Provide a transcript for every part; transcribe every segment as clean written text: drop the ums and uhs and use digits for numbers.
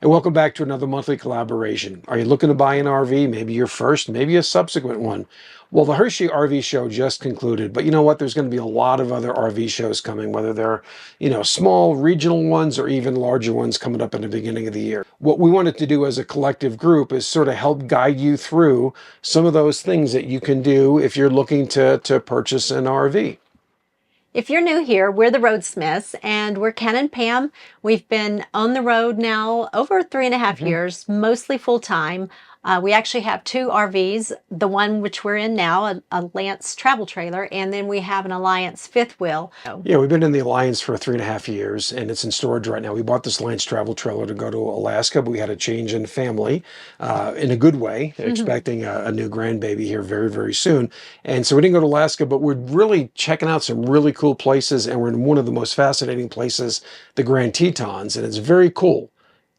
And welcome back to another monthly collaboration. Are you looking to buy an RV? Maybe your first, maybe a subsequent one. Well, the Hershey RV show just concluded, but you know what? There's going to be a lot of other RV shows coming, whether they're, small regional ones or even larger ones coming up in the beginning of the year. What we wanted to do as a collective group is sort of help guide you through some of those things that you can do if you're looking to purchase an RV. If you're new here, we're the Roadsmiths and we're Ken and Pam. We've been on the road now over 3.5 years, mostly full time. We actually have two RVs, the one which we're in now, a Lance travel trailer, and then we have an Alliance fifth wheel. Yeah, we've been in the Alliance for 3.5 years and it's in storage right now. We bought this Lance travel trailer to go to Alaska, but we had a change in family in a good way, expecting a new grandbaby here very, very soon. And so we didn't go to Alaska, but we're really checking out some really cool places, and we're in one of the most fascinating places, the Grand Tetons, and it's very cool.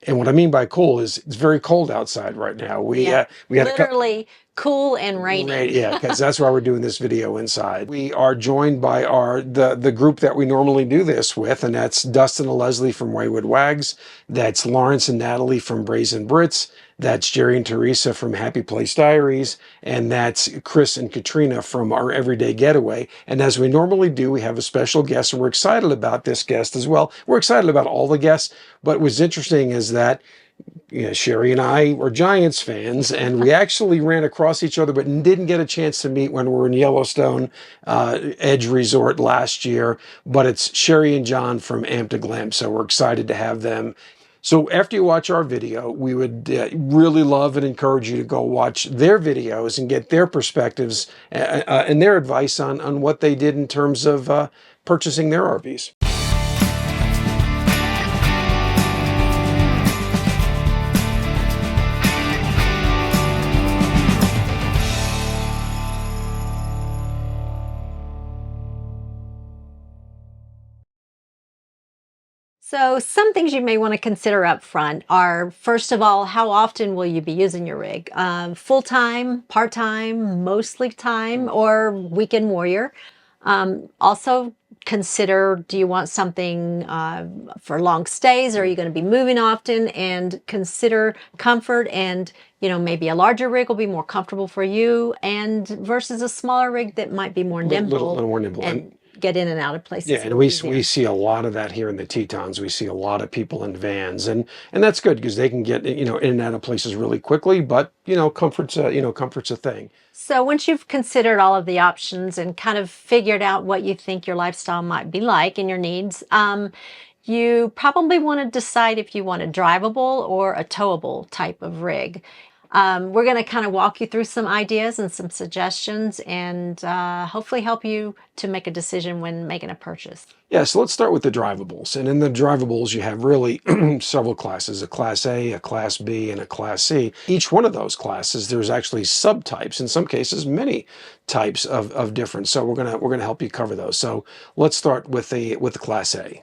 And what I mean by cool is it's very cold outside right now. We had literally cool and rainy. Right, yeah, because that's why we're doing this video inside. We are joined by the group that we normally do this with, and that's Dustin and Leslie from Wayward Wags. That's Lawrence and Natalie from Brazen Brits. That's Jerry and Teresa from Happy Place Diaries. And that's Chris and Katrina from Our Everyday Getaway. And as we normally do, we have a special guest, and we're excited about this guest as well. We're excited about all the guests, but what's interesting is that Sherry and I were Giants fans, and we actually ran across each other, but didn't get a chance to meet when we were in Yellowstone Edge Resort last year. But it's Sherry and John from Amp to Glam, so we're excited to have them. So after you watch our video, we would really love and encourage you to go watch their videos and get their perspectives and their advice on what they did in terms of purchasing their RVs. So some things you may want to consider up front are, first of all, how often will you be using your rig? Full-time, part-time, mostly time, or weekend warrior? Also consider, do you want something for long stays? Or are you going to be moving often? And consider comfort, and maybe a larger rig will be more comfortable for you, and versus a smaller rig that might be more nimble. Little more nimble. And get in and out of places. Yeah, and we see a lot of that here in the Tetons. We see a lot of people in vans, and that's good because they can get in and out of places really quickly. But comfort's a thing. So once you've considered all of the options and kind of figured out what you think your lifestyle might be like and your needs, you probably want to decide if you want a drivable or a towable type of rig. We're going to kind of walk you through some ideas and some suggestions, and hopefully help you to make a decision when making a purchase. Yeah, so let's start with the drivables. And in the drivables, you have really several classes: a Class A, a Class B, and a Class C. Each one of those classes, there's actually subtypes, in some cases, many types of different. So we're gonna help you cover those. So let's start with the Class A.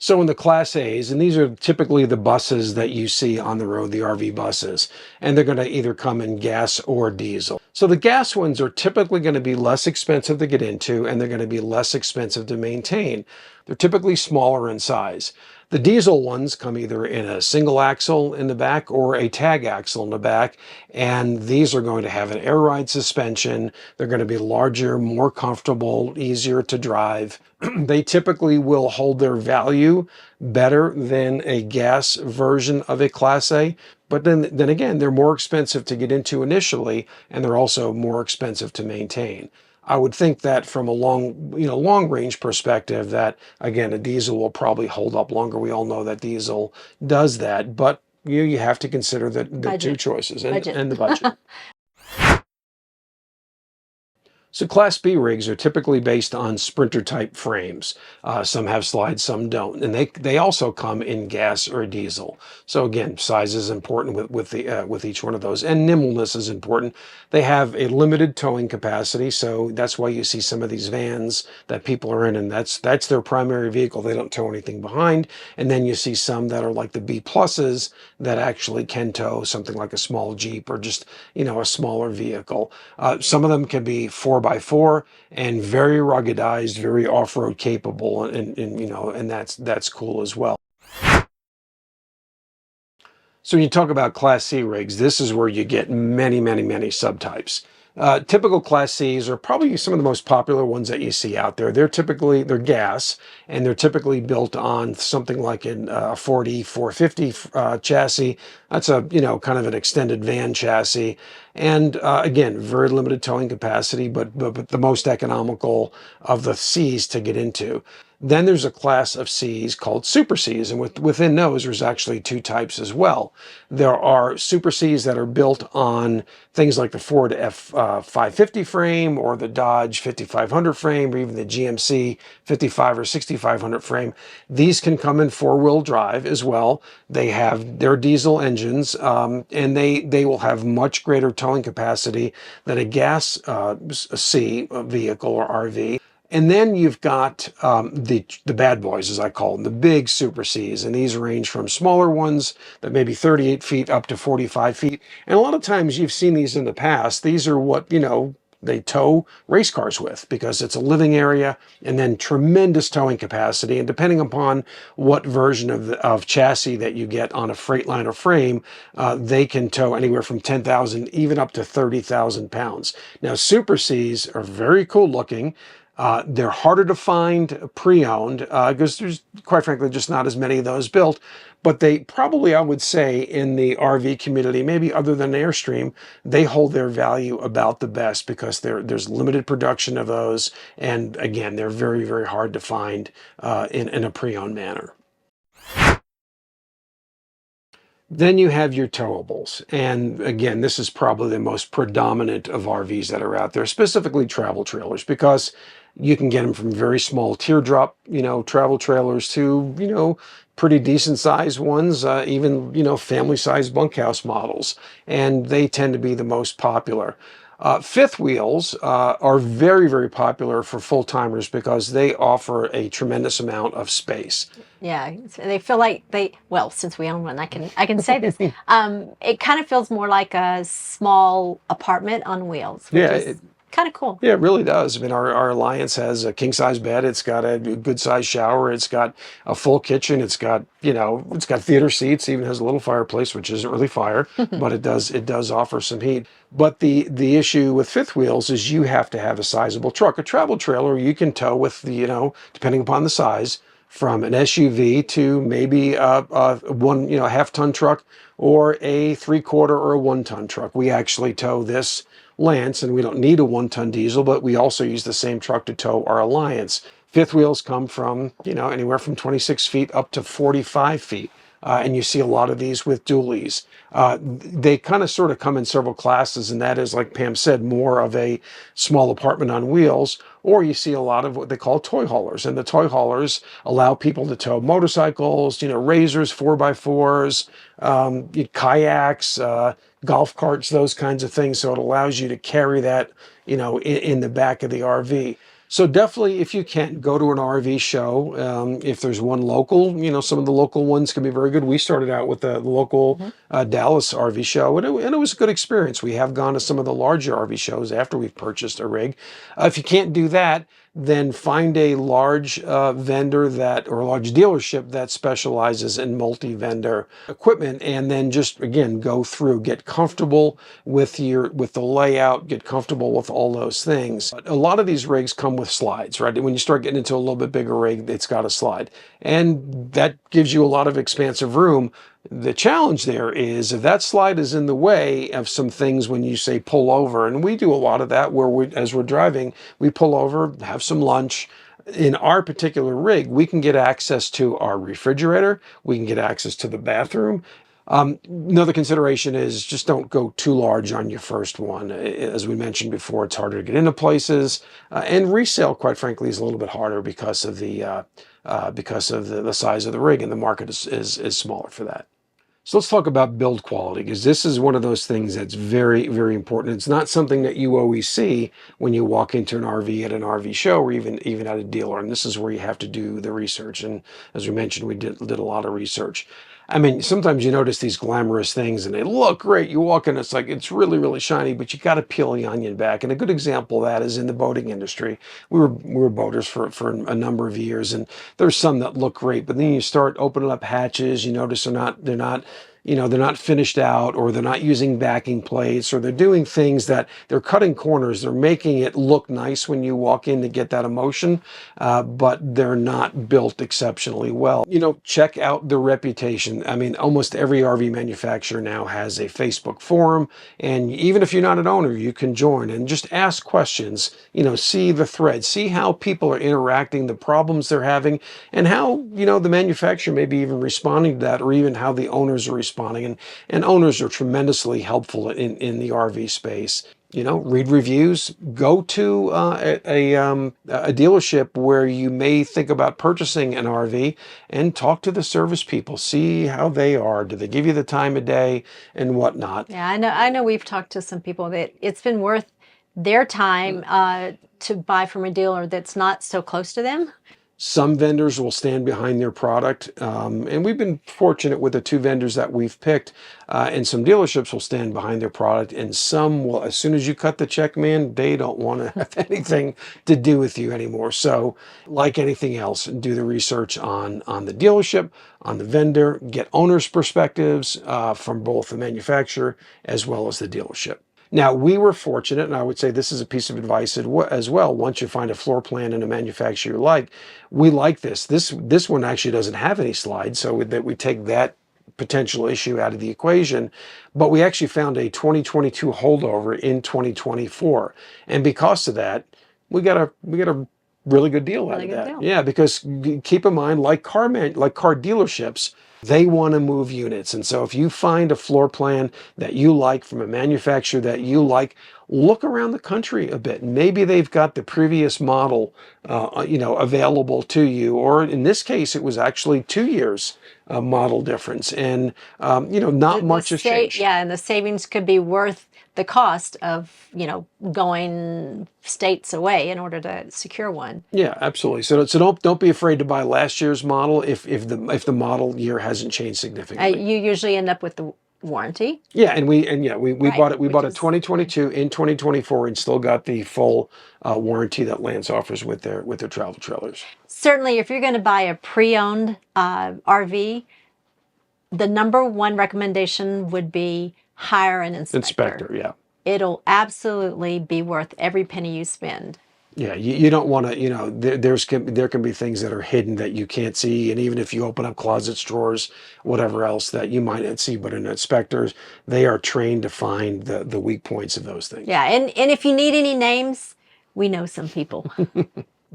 So in the Class A's, and these are typically the buses that you see on the road, the RV buses, and they're going to either come in gas or diesel. So the gas ones are typically going to be less expensive to get into, and they're going to be less expensive to maintain. They're typically smaller in size. The diesel ones come either in a single axle in the back or a tag axle in the back, and these are going to have an air ride suspension. They're going to be larger, more comfortable, easier to drive. They typically will hold their value better than a gas version of a Class A, but then again, they're more expensive to get into initially, and they're also more expensive to maintain. I would think that from a long range perspective, that again, a diesel will probably hold up longer. We all know that diesel does that, but you have to consider the two choices and the budget. So Class B rigs are typically based on Sprinter type frames. Some have slides, some don't, and they also come in gas or diesel. So again, size is important with each one of those, and nimbleness is important. They have a limited towing capacity, so that's why you see some of these vans that people are in, and that's their primary vehicle. They don't tow anything behind. And then you see some that are like the B pluses that actually can tow something like a small Jeep or just a smaller vehicle. Some of them can be 4x4 and very ruggedized, very off-road capable, and that's cool as well. So when you talk about Class C rigs, this is where you get many, many, many subtypes. Typical Class Cs are probably some of the most popular ones that you see out there. They're gas, and they're typically built on something like a 40, 450 chassis. That's a, kind of an extended van chassis. And again, very limited towing capacity, but the most economical of the Cs to get into. Then there's a class of Cs called Super Cs, and within those, there's actually two types as well. There are Super Cs that are built on things like the Ford F550 frame or the Dodge 5500 frame or even the GMC 55 or 6500 frame. These can come in four-wheel drive as well. They have their diesel engines, and they will have much greater towing capacity than a gas C vehicle or RV. And then you've got the bad boys, as I call them, the big Super Cs. And these range from smaller ones that may be 38 feet up to 45 feet. And a lot of times you've seen these in the past. These are what, they tow race cars with, because it's a living area and then tremendous towing capacity. And depending upon what version of chassis that you get on a Freightliner frame, they can tow anywhere from 10,000 even up to 30,000 pounds. Now, Super Cs are very cool looking. They're harder to find pre-owned because there's, quite frankly, just not as many of those built. But they probably, I would say, in the RV community, maybe other than Airstream, they hold their value about the best because there's limited production of those. And again, they're very, very hard to find in a pre-owned manner. Then you have your towables. And again, this is probably the most predominant of RVs that are out there, specifically travel trailers, because you can get them from very small teardrop, travel trailers to, pretty decent sized ones, even, family sized bunkhouse models. And they tend to be the most popular. Fifth wheels are very, very popular for full timers because they offer a tremendous amount of space. Yeah, they feel like well, since we own one, I can say this. It kind of feels more like a small apartment on wheels, which is kind of cool. Yeah, it really does. I mean, our Alliance has a king size bed. It's got a good size shower. It's got a full kitchen. It's got, it's got theater seats. Even has a little fireplace, which isn't really fire, but it does offer some heat. But the issue with fifth wheels is you have to have a sizable truck. A travel trailer you can tow with depending upon the size, from an SUV to maybe a one, half-ton truck or a 3/4 or a 1-ton truck. We actually tow this Lance, and we don't need a 1-ton diesel, but we also use the same truck to tow our Alliance. Fifth wheels come from, anywhere from 26 feet up to 45 feet. And you see a lot of these with dualies. They kind of sort of come in several classes, and that is, like Pam said, more of a small apartment on wheels, or you see a lot of what they call toy haulers. And the toy haulers allow people to tow motorcycles, razors, 4x4s, kayaks, golf carts, those kinds of things. So it allows you to carry that, in the back of the RV. So definitely, if you can't go to an RV show, if there's one local, some of the local ones can be very good. We started out with the local Dallas RV show, and it was a good experience. We have gone to some of the larger RV shows after we've purchased a rig. If you can't do that, then find a large vendor or a large dealership that specializes in multi-vendor equipment, and then just, again, go through, get comfortable with the layout, get comfortable with all those things. A lot of these rigs come with slides, right? When you start getting into a little bit bigger rig, it's got a slide, and that gives you a lot of expansive room. The challenge there is if that slide is in the way of some things when you say pull over, and we do a lot of that where as we're driving, we pull over, have some lunch. In our particular rig, we can get access to our refrigerator, we can get access to the bathroom. Another consideration is just don't go too large on your first one. As we mentioned before, it's harder to get into places, and resale, quite frankly, is a little bit harder because of the size of the rig, and the market is smaller for that. So let's talk about build quality, because this is one of those things that's very, very important. It's not something that you always see when you walk into an RV at an RV show or even at a dealer. And this is where you have to do the research. And as we mentioned, we did a lot of research. I mean, sometimes you notice these glamorous things and they look great. You walk in, it's like, it's really, really shiny, but you got to peel the onion back. And a good example of that is in the boating industry. We were boaters for a number of years, and there's some that look great, but then you start opening up hatches, you notice they're not you know, they're not finished out, or they're not using backing plates, or they're doing things that they're cutting corners. They're making it look nice when you walk in to get that emotion, but they're not built exceptionally well. You know, check out the reputation. I mean, almost every RV manufacturer now has a Facebook forum, and even if you're not an owner, you can join and just ask questions, you know, see the thread, see how people are interacting, the problems they're having, and how, you know, the manufacturer may be even responding to that, or even how the owners are responding. And owners are tremendously helpful in the RV space. You know, read reviews, go to a dealership where you may think about purchasing an RV, and talk to the service people, see how they are. Do they give you the time of day and whatnot? Yeah, I know we've talked to some people that it's been worth their time to buy from a dealer that's not so close to them. Some vendors will stand behind their product, and we've been fortunate with the 2 vendors that we've picked, and some dealerships will stand behind their product, and some will, as soon as you cut the check, man, they don't want to have anything to do with you anymore. So like anything else, do the research on the dealership, on the vendor, get owners' perspectives from both the manufacturer as well as the dealership. Now, we were fortunate, and I would say this is a piece of advice as well. Once you find a floor plan and a manufacturer you like, we like this. This one actually doesn't have any slides, so that we take that potential issue out of the equation. But we actually found a 2022 holdover in 2024, and because of that, we got a really good deal out of that. Deal. Yeah, because keep in mind, like car dealerships, they want to move units. And so if you find a floor plan that you like from a manufacturer that you like, look around the country a bit. Maybe they've got the previous model, you know, available to you. Or in this case, it was actually 2 years model difference. And, you know, not much has changed. Yeah, and the savings could be worth the cost of, you know, going states away in order to secure one. Yeah, absolutely. So don't be afraid to buy last year's model if the model year hasn't changed significantly. You usually end up with the warranty. Yeah, and we Right, bought it. We bought a is 2022 in 2024, and still got the full warranty that Lance offers with their travel trailers. Certainly, if you're going to buy a pre-owned RV, the #1 recommendation would be hire an inspector. Yeah. It'll absolutely be worth every penny you spend. Yeah, you don't want to, you know, there can be things that are hidden that you can't see, and even if you open up closets, drawers, whatever else, that you might not see, but an inspectors, they are trained to find the weak points of those things. Yeah, and if you need any names, we know some people.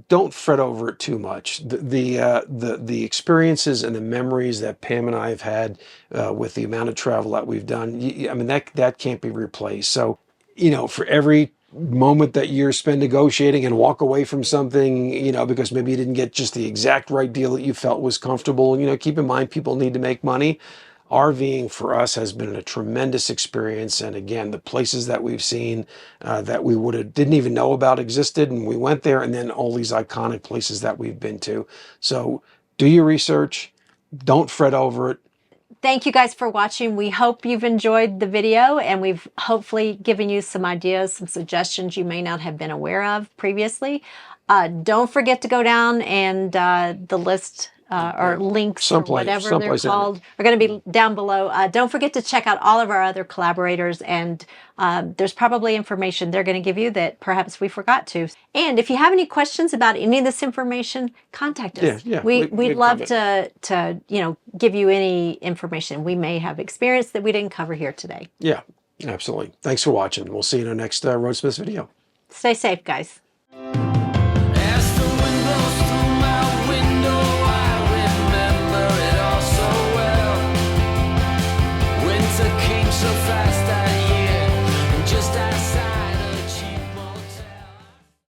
Don't fret over it too much. The experiences and the memories that Pam and I have had with the amount of travel that we've done, I mean, that can't be replaced. So, you know, for every moment that you spend negotiating and walk away from something, you know, because maybe you didn't get just the exact right deal that you felt was comfortable, you know, keep in mind people need to make money. RVing for us has been a tremendous experience, and again, the places that we've seen that we didn't even know about existed, and we went there, and then all these iconic places that we've been to. So do your research, don't fret over it. Thank you guys for watching. We hope you've enjoyed the video, and we've hopefully given you some ideas, some suggestions you may not have been aware of previously. Don't forget to go down and the list or links or whatever they're called are going to be down below. Don't forget to check out all of our other collaborators, and there's probably information they're going to give you that perhaps we forgot to. And if you have any questions about any of this information, contact us. Yeah, we'd love to you know, give you any information we may have experienced that we didn't cover here today. Yeah, absolutely. Thanks for watching. We'll see you in our next RoadSMITHS video. Stay safe, guys. As the wind blows through my window, I remember it all so well. Winter came so fast.